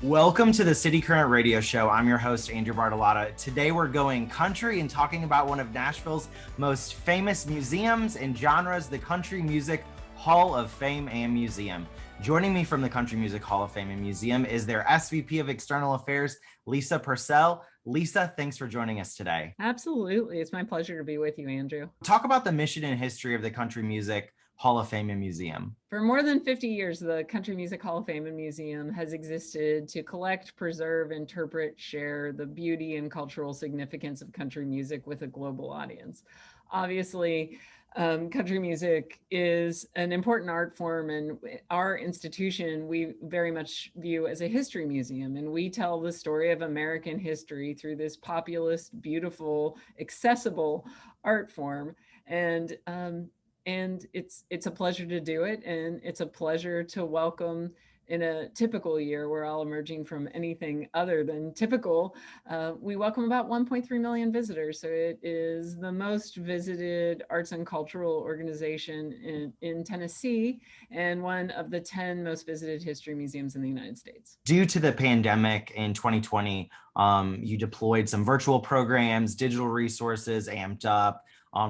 Welcome to the cityCURRENT radio show. I'm your host, Andrew Bartolotta. Today we're going country and talking about one of Nashville's most famous museums and genres, the Country Music Hall of Fame and Museum. Joining me from the Country Music Hall of Fame and Museum is their SVP of External Affairs, Lisa Purcell. Lisa, thanks for joining us today. Absolutely. It's my pleasure to be with you, Andrew. Talk about the mission and history of the Country Music Hall of Fame and Museum. For more than 50 years, the Country Music Hall of Fame and Museum has existed to collect, preserve, interpret, share the beauty and cultural significance of country music with a global audience. Obviously, country music is an important art form, and our institution we very much view as a history museum, and we tell the story of American history through this populist, beautiful, accessible art form. And it's a pleasure to do it, and it's a pleasure to welcome, in a typical year, we're all emerging from anything other than typical, we welcome about 1.3 million visitors. So it is the most visited arts and cultural organization in Tennessee, and one of the 10 most visited history museums in the United States. Due to the pandemic in 2020, you deployed some virtual programs, digital resources amped up,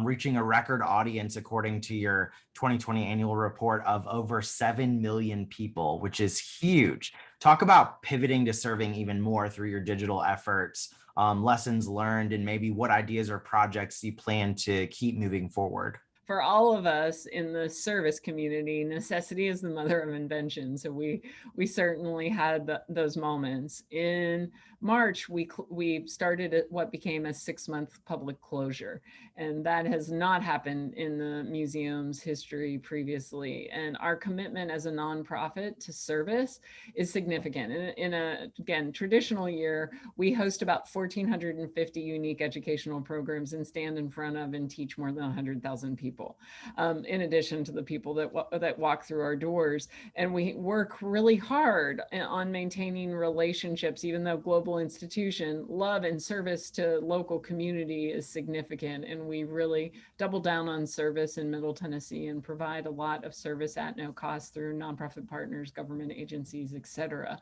reaching a record audience, according to your 2020 annual report, of over 7 million people, which is huge. Talk about pivoting to serving even more through your digital efforts, lessons learned, and maybe what ideas or projects you plan to keep moving forward. For all of us in the service community, necessity is the mother of invention. So we certainly had those moments. In March, we started at what became a 6-month public closure, and that has not happened in the museum's history previously. And our commitment as a nonprofit to service is significant. In a, again, traditional year, we host about 1,450 unique educational programs and stand in front of and teach more than 100,000 people. In addition to the people that walk through our doors. And we work really hard on maintaining relationships, even though global institution, love and service to local community is significant. And we really double down on service in Middle Tennessee and provide a lot of service at no cost through nonprofit partners, government agencies, et cetera.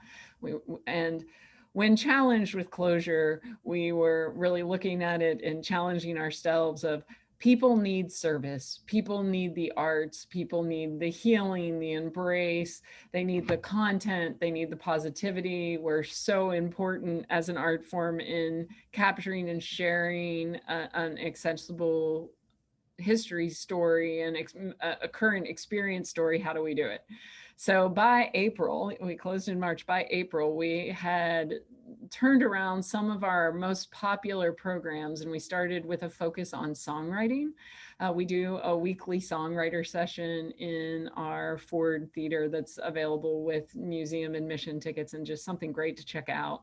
And when challenged with closure, we were really looking at it and challenging ourselves of, people need service, people need the arts, people need the healing, the embrace, they need the content, they need the positivity. We're so important as an art form in capturing and sharing an accessible history story and a current experience story. How do we do it? So by April, we closed in March, by April, we had turned around some of our most popular programs, and we started with a focus on songwriting. We do a weekly songwriter session in our Ford Theater that's available with museum admission tickets and just something great to check out.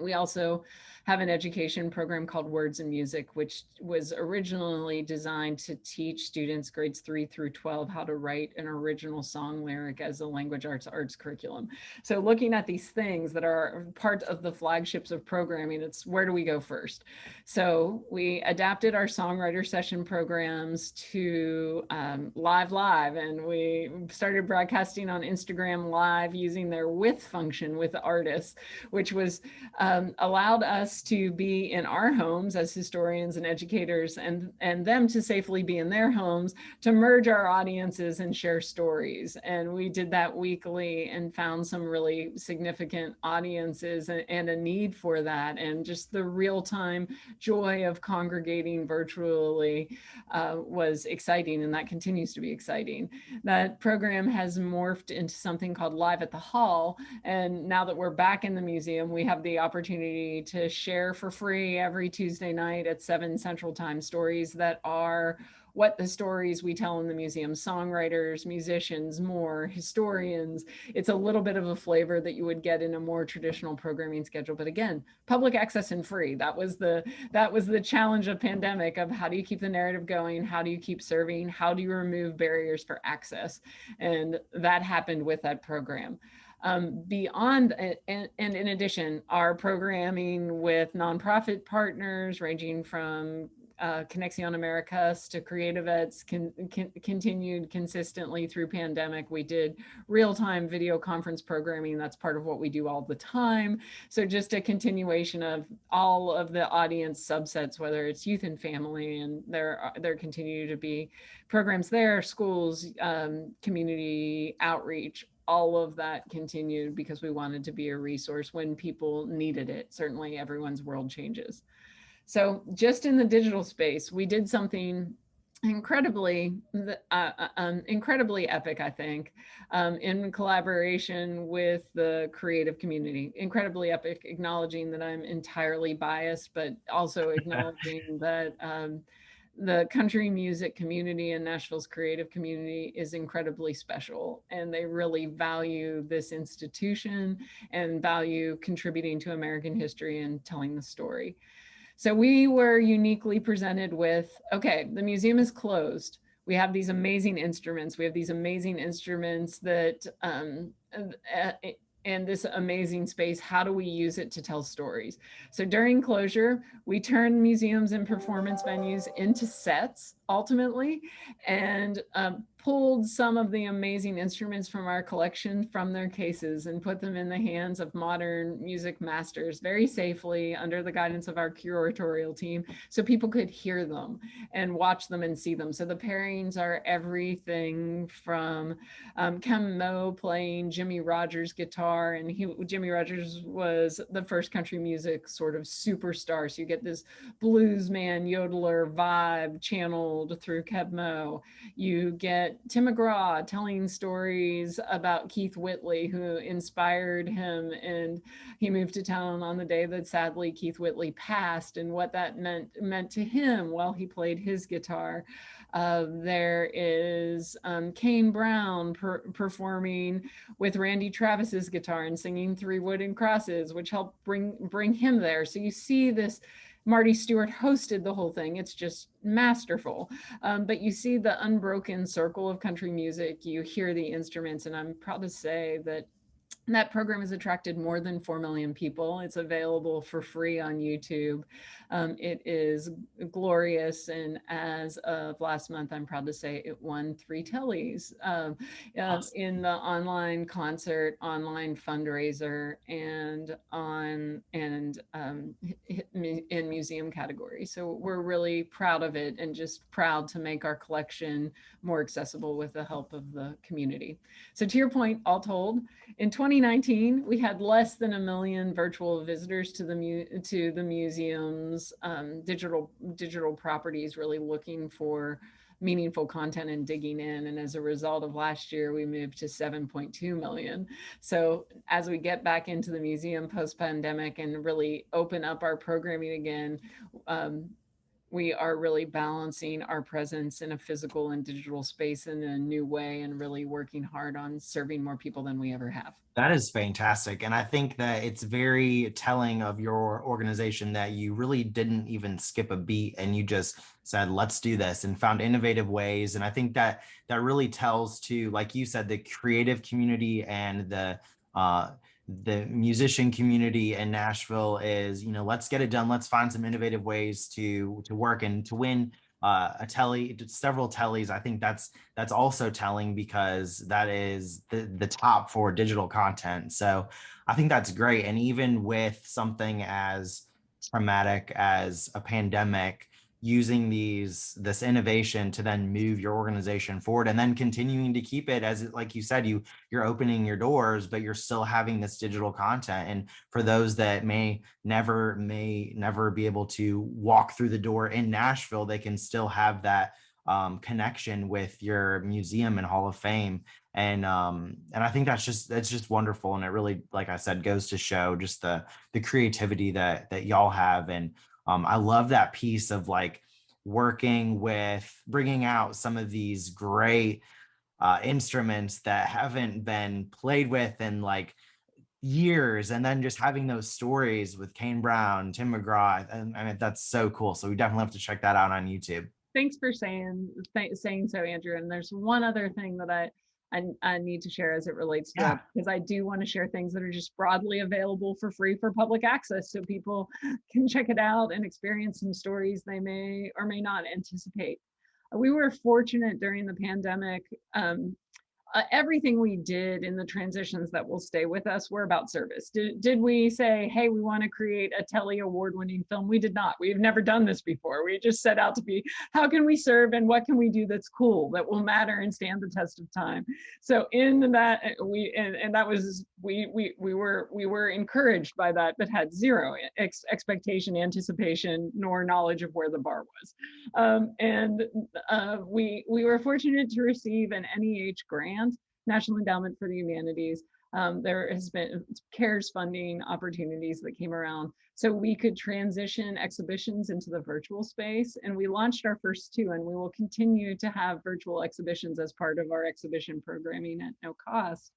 We also have an education program called Words and Music, which was originally designed to teach students grades 3 through 12 how to write an original song lyric as a language arts curriculum. So looking at these things that are part of the flagships of programming, it's where do we go first? So we adapted our songwriter session programs to live, and we started broadcasting on Instagram Live using their with function with artists, which was allowed us to be in our homes as historians and educators, and them to safely be in their homes to merge our audiences and share stories. And we did that weekly and found some really significant audiences and a need for that. And just the real-time joy of congregating virtually was exciting, and that continues to be exciting. That program has morphed into something called Live at the Hall. And now that we're back in the museum, we have the opportunity to share for free every Tuesday night at 7 Central Time stories that are what the stories we tell in the museum, songwriters, musicians, more historians. It's a little bit of a flavor that you would get in a more traditional programming schedule. But again, public access and free. That was the challenge of pandemic, of how do you keep the narrative going? How do you keep serving? How do you remove barriers for access? And that happened with that program. Beyond, and in addition, our programming with nonprofit partners ranging from Conexión Americas to Creative Eds continued consistently through pandemic. We did real-time video conference programming. That's part of what we do all the time. So just a continuation of all of the audience subsets, whether it's youth and family, and there continue to be programs there, schools, community outreach, all of that continued because we wanted to be a resource when people needed it. Certainly everyone's world changes. So just in the digital space, we did something incredibly epic, I think, in collaboration with the creative community. Incredibly epic, acknowledging that I'm entirely biased, but also acknowledging that the country music community and Nashville's creative community is incredibly special, and they really value this institution and value contributing to American history and telling the story. So we were uniquely presented with, okay, the museum is closed. We have these amazing instruments. We have these amazing instruments that, and this amazing space, how do we use it to tell stories? So during closure, we turned museums and performance venues into sets ultimately, and pulled some of the amazing instruments from our collection from their cases and put them in the hands of modern music masters very safely under the guidance of our curatorial team, so people could hear them and watch them and see them. So the pairings are everything from Kem Mo playing Jimmy Rogers guitar, and Jimmy Rogers was the first country music sort of superstar. So you get this blues man, yodeler vibe channeled through Kem Mo. You get Tim McGraw telling stories about Keith Whitley, who inspired him, and he moved to town on the day that sadly Keith Whitley passed, and what that meant to him while he played his guitar. There is Kane Brown performing with Randy Travis's guitar and singing Three Wooden Crosses, which helped bring him there. So you see this. Marty Stewart hosted the whole thing. It's just masterful. But you see the unbroken circle of country music. You hear the instruments, and I'm proud to say that that program has attracted more than 4 million people. It's available for free on YouTube. It is glorious. And as of last month, I'm proud to say it won 3 Tellys awesome. In the online concert, online fundraiser, and in museum category. So we're really proud of it, and just proud to make our collection more accessible with the help of the community. So to your point, all told, in 2019, we had less than 1 million virtual visitors to the museum's digital properties, really looking for meaningful content and digging in. And as a result of last year, we moved to 7.2 million. So as we get back into the museum post-pandemic and really open up our programming again, we are really balancing our presence in a physical and digital space in a new way, and really working hard on serving more people than we ever have. That is fantastic. And I think that it's very telling of your organization that you really didn't even skip a beat, and you just said, let's do this, and found innovative ways. And I think that really tells to, like you said, the creative community and the musician community in Nashville is, let's get it done. Let's find some innovative ways to work and to win a telly, several tellys. I think that's also telling, because that is the top for digital content. So I think that's great. And even with something as traumatic as a pandemic, using this innovation to then move your organization forward, and then continuing to keep it as, like you said, you're opening your doors, but you're still having this digital content. And for those that may never be able to walk through the door in Nashville, they can still have that connection with your museum and Hall of Fame. And I think that's just wonderful. And it really, like I said, goes to show just the creativity that y'all have. And I love that piece of like working with bringing out some of these great instruments that haven't been played with in like years, and then just having those stories with Kane Brown, Tim McGraw, and I mean, that's so cool. So we definitely have to check that out on YouTube. Thanks for saying so, Andrew. And there's one other thing that I need to share as it relates to Yeah. that, because I do want to share things that are just broadly available for free for public access, so people can check it out and experience some stories they may or may not anticipate. We were fortunate during the pandemic. Everything we did in the transitions that will stay with us were about service. Did we say, hey, we want to create a Telly award-winning film? We did not. We've never done this before. We just set out to be, how can we serve and what can we do that's cool, that will matter and stand the test of time? So in that, that was, we were encouraged by that, but had zero expectation, anticipation, nor knowledge of where the bar was. We were fortunate to receive an NEH grant, National Endowment for the Humanities. There has been CARES funding opportunities that came around, so we could transition exhibitions into the virtual space. And we launched our first two, and we will continue to have virtual exhibitions as part of our exhibition programming at no cost.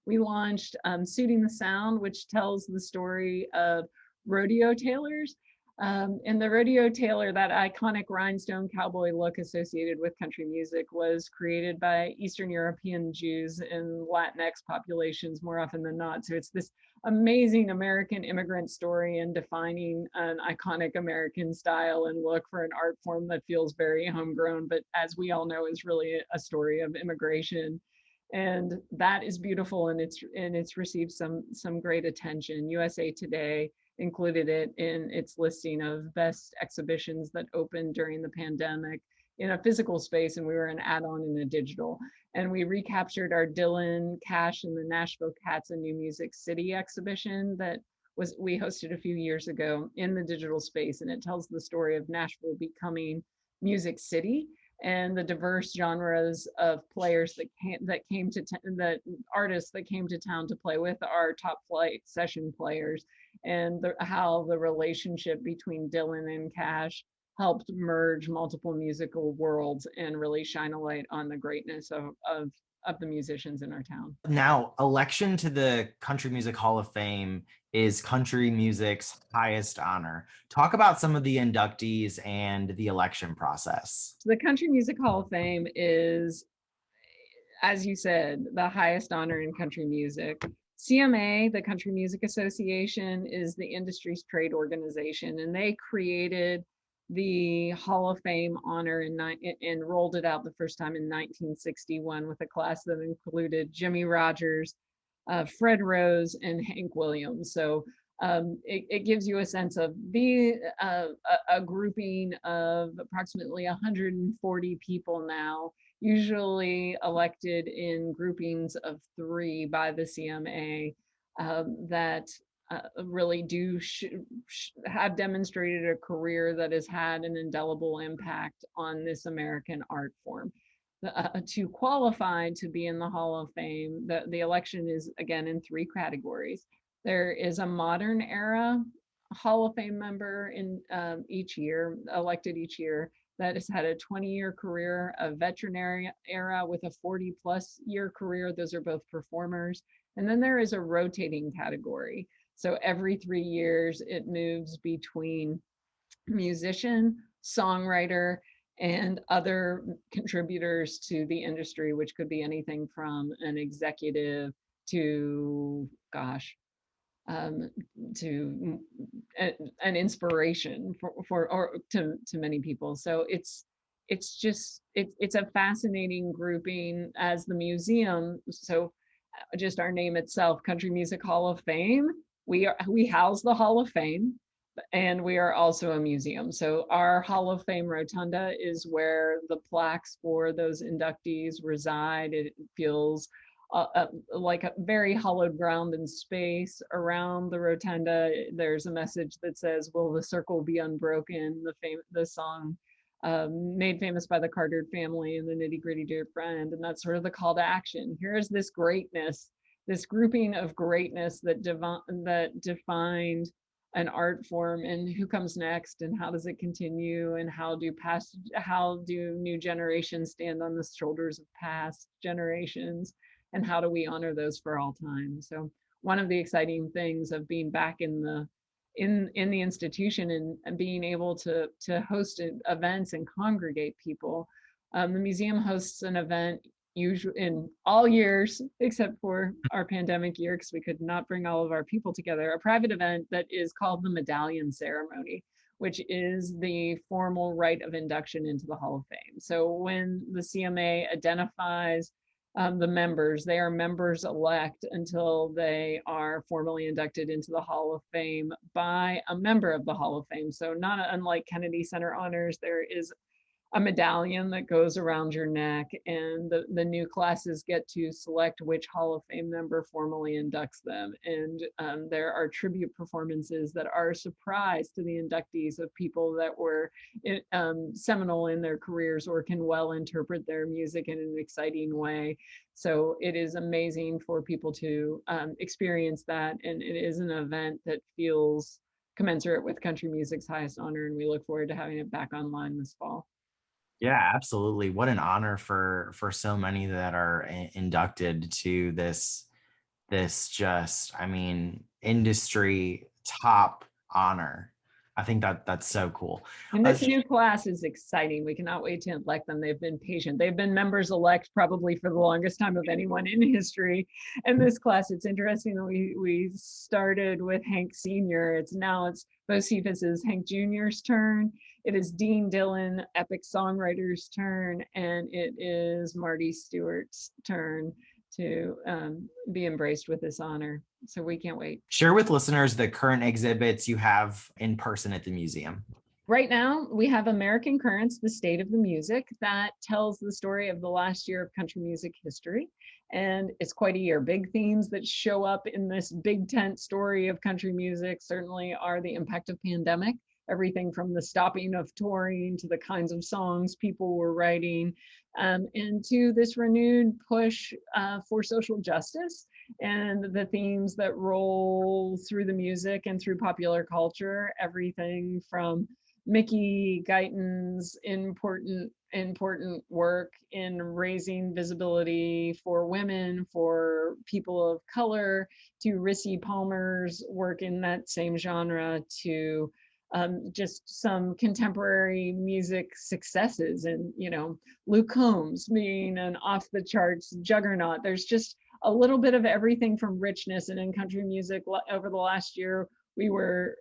We launched Suiting the Sound, which tells the story of rodeo tailors. And the rodeo tailor, that iconic rhinestone cowboy look associated with country music, was created by Eastern European Jews and Latinx populations more often than not. So it's this amazing American immigrant story and defining an iconic American style and look for an art form that feels very homegrown, but as we all know, is really a story of immigration. And that is beautiful, and it's received some great attention. USA Today included it in its listing of best exhibitions that opened during the pandemic in a physical space, and we were an add-on in a digital. And we recaptured our Dylan, Cash, and the Nashville Cats and New Music City exhibition that we hosted a few years ago in the digital space, and it tells the story of Nashville becoming Music City and the diverse genres of players that artists that came to town to play with our top flight session players, and how the relationship between Dylan and Cash helped merge multiple musical worlds and really shine a light on the greatness of the musicians in our town. Now, election to the Country Music Hall of Fame is country music's highest honor. Talk about some of the inductees and the election process. So the Country Music Hall of Fame is, as you said, the highest honor in country music. CMA, the Country Music Association, is the industry's trade organization, and they created the Hall of Fame honor and rolled it out the first time in 1961 with a class that included Jimmy Rogers, Fred Rose, and Hank Williams. So it gives you a sense of a grouping of approximately 140 people now, usually elected in groupings of 3 by the CMA, that really do have demonstrated a career that has had an indelible impact on this American art form. To qualify to be in the Hall of Fame, the election is again in 3 categories. There is a modern era Hall of Fame member in elected each year, that has had a 20-year career, a veteran era with a 40+ year career. Those are both performers. And then there is a rotating category. So every 3 years, it moves between musician, songwriter, and other contributors to the industry, which could be anything from an executive to, to an inspiration to many people. So it's a fascinating grouping as the museum. So just our name itself, Country Music Hall of Fame, we house the Hall of Fame, and we are also a museum. So our Hall of Fame rotunda is where the plaques for those inductees reside. It feels like a very hollowed ground and space around the rotunda. There's a message that says, "Will the circle be unbroken?" The song made famous by the Carter family and the Nitty Gritty Dear Friend, and that's sort of the call to action. Here's this greatness, this grouping of greatness that defined an art form, and who comes next, and how does it continue, and how do new generations stand on the shoulders of past generations, and how do we honor those for all time? So one of the exciting things of being back in the institution and being able to host events and congregate people, the museum hosts an event in all years, except for our pandemic year, because we could not bring all of our people together, a private event that is called the Medallion Ceremony, which is the formal rite of induction into the Hall of Fame. So when the CMA identifies the members, they are members elect until they are formally inducted into the Hall of Fame by a member of the Hall of Fame. So not unlike Kennedy Center honors, there is a medallion that goes around your neck, and the new classes get to select which Hall of Fame member formally inducts them. And there are tribute performances that are a surprise to the inductees of people that were seminal in their careers or can well interpret their music in an exciting way. So it is amazing for people to experience that, and it is an event that feels commensurate with country music's highest honor, and we look forward to having it back online this fall. Yeah, absolutely. What an honor for so many that are inducted to this just, I mean, industry top honor. I think that's so cool. And this new class is exciting. We cannot wait to elect them. They've been patient. They've been members elect probably for the longest time of anyone in history. And this class, it's interesting that we started with Hank Sr. It's Bo Cephas's Hank Jr.'s turn. It is Dean Dillon, epic songwriter's turn, and it is Marty Stewart's turn to be embraced with this honor. So we can't wait. Share with listeners the current exhibits you have in person at the museum. Right now, we have American Currents, the State of the Music, that tells the story of the last year of country music history. And it's quite a year. Big themes that show up in this big tent story of country music certainly are the impact of pandemic, everything from the stopping of touring to the kinds of songs people were writing, and to this renewed push for social justice and the themes that roll through the music and through popular culture, everything from Mickey Guyton's important work in raising visibility for women, for people of color, to Rissy Palmer's work in that same genre, to just some contemporary music successes, and Luke Combs being an off the charts juggernaut. There's just a little bit of everything from richness. And in country music over the last year, we were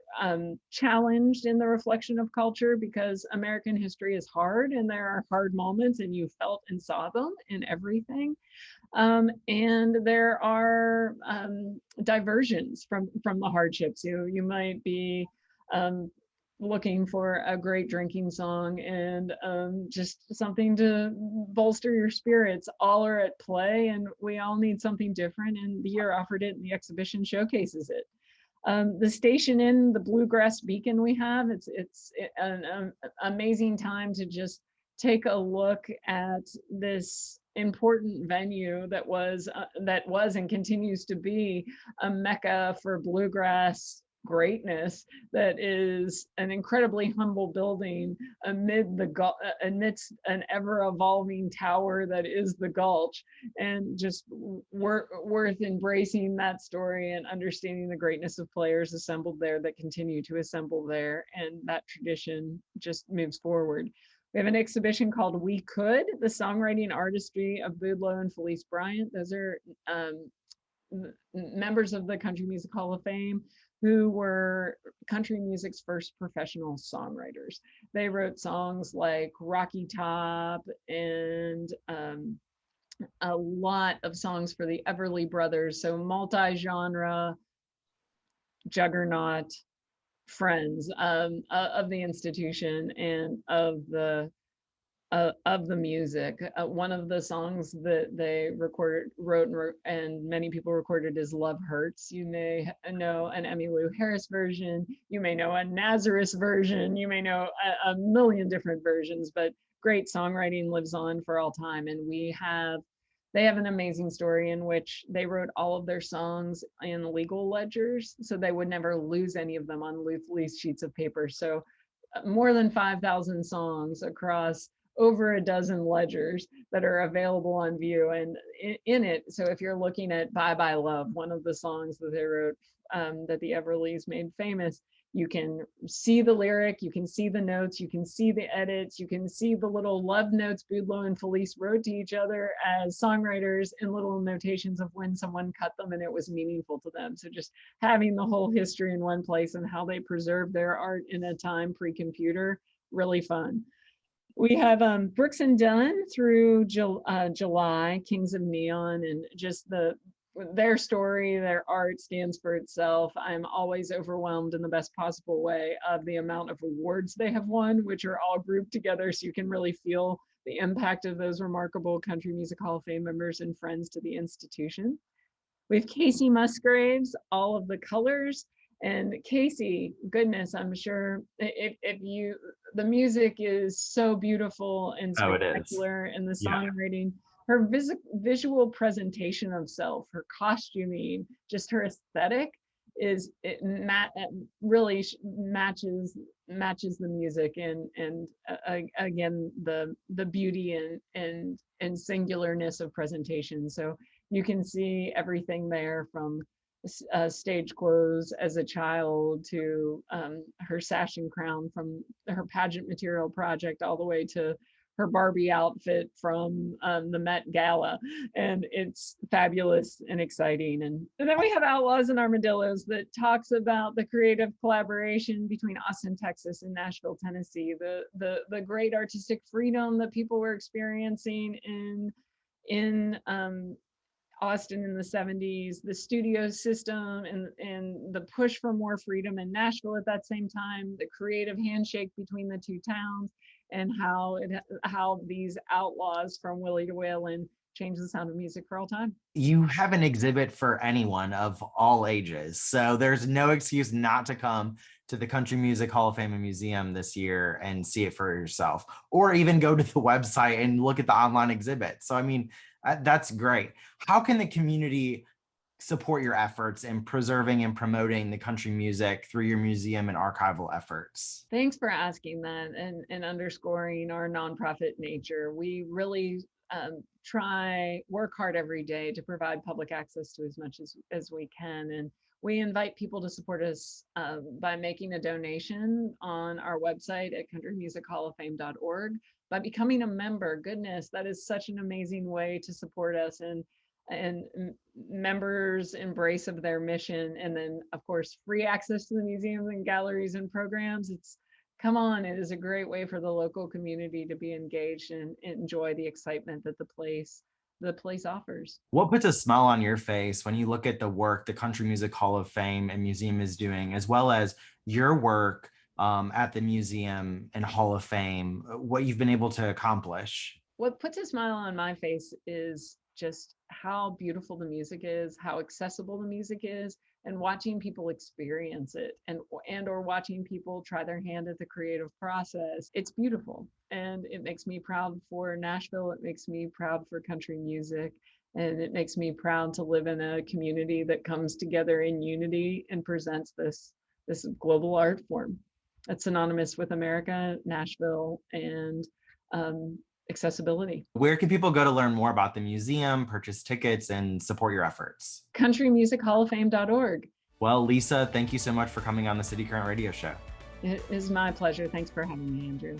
challenged in the reflection of culture, because American history is hard and there are hard moments, and you felt and saw them in everything. And there are diversions from the hardships. You might be looking for a great drinking song and just something to bolster your spirits. All are at play, and we all need something different, and the year offered it, and the exhibition showcases it. The station in the Bluegrass Beacon we have, it's an amazing time to just take a look at this important venue that was and continues to be a mecca for bluegrass greatness, that is an incredibly humble building amidst an ever-evolving tower that is the Gulch, and just worth embracing that story and understanding the greatness of players assembled there that continue to assemble there, and that tradition just moves forward. We have an exhibition called We Could, the songwriting artistry of Boudleaux and Felice Bryant. Those are members of the Country Music Hall of Fame who were country music's first professional songwriters. They wrote songs like Rocky Top and a lot of songs for the Everly Brothers, so multi-genre juggernaut friends of the institution and of the music. One of the songs that they wrote, and many people recorded is Love Hurts. You may know an Emmylou Harris version, you may know a Nazareth version, you may know a million different versions, but great songwriting lives on for all time. And they have an amazing story in which they wrote all of their songs in legal ledgers, so they would never lose any of them on loose sheets of paper. So more than 5,000 songs across over a dozen ledgers that are available on view. And in it, so if you're looking at Bye Bye Love, one of the songs that they wrote that the Everlys made famous. You can see the lyric, you can see the notes, you can see the edits, you can see the little love notes Boudleaux and Felice wrote to each other as songwriters, and little notations of when someone cut them and it was meaningful to them. So just having the whole history in one place and how they preserve their art in a time pre-computer, really fun. We have Brooks and Dunn through July, Kings of Neon, and just their story, their art stands for itself. I'm always overwhelmed in the best possible way of the amount of awards they have won, which are all grouped together so you can really feel the impact of those remarkable Country Music Hall of Fame members and friends to the institution. We have Casey Musgraves, All of the Colors. And Casey, goodness, I'm sure if you, the music is so beautiful and spectacular, and the songwriting, her visual presentation of self, her costuming, just her aesthetic is, really matches the music, and again, the beauty and singularness of presentation. So you can see everything there, from stage clothes as a child to her sash and crown from her pageant material project, all the way to her Barbie outfit from the Met Gala. And it's fabulous and exciting. And then we have Outlaws and Armadillos, that talks about the creative collaboration between Austin, Texas and Nashville, Tennessee, the great artistic freedom that people were experiencing in Austin in the 70s, the studio system and the push for more freedom in Nashville at that same time, the creative handshake between the two towns, and how these outlaws from Willie to Waylon changed the sound of music for all time. You have an exhibit for anyone of all ages, so there's no excuse not to come to the Country Music Hall of Fame and Museum this year and see it for yourself, or even go to the website and look at the online exhibit. So I mean, that's great. How can the community support your efforts in preserving and promoting the country music through your museum and archival efforts? Thanks for asking that, and underscoring our nonprofit nature. We really work hard every day to provide public access to as much as we can. And we invite people to support us by making a donation on our website at countrymusichallofFame.org, by becoming a member. Goodness, that is such an amazing way to support us, and members' embrace of their mission. And then, of course, free access to the museums and galleries and programs. It is a great way for the local community to be engaged and enjoy the excitement that the place offers. What puts a smile on your face when you look at the work the Country Music Hall of Fame and Museum is doing, as well as your work at the museum and Hall of Fame, what you've been able to accomplish? What puts a smile on my face is just how beautiful the music is, how accessible the music is, and watching people experience it, and or watching people try their hand at the creative process. It's beautiful, and it makes me proud for Nashville. It makes me proud for country music, and it makes me proud to live in a community that comes together in unity and presents this global art form that's synonymous with America, Nashville, and accessibility. Where can people go to learn more about the museum, purchase tickets, and support your efforts? countrymusichallofFame.org. Well, Lisa, thank you so much for coming on the City Current Radio Show. It is my pleasure. Thanks for having me, Andrew.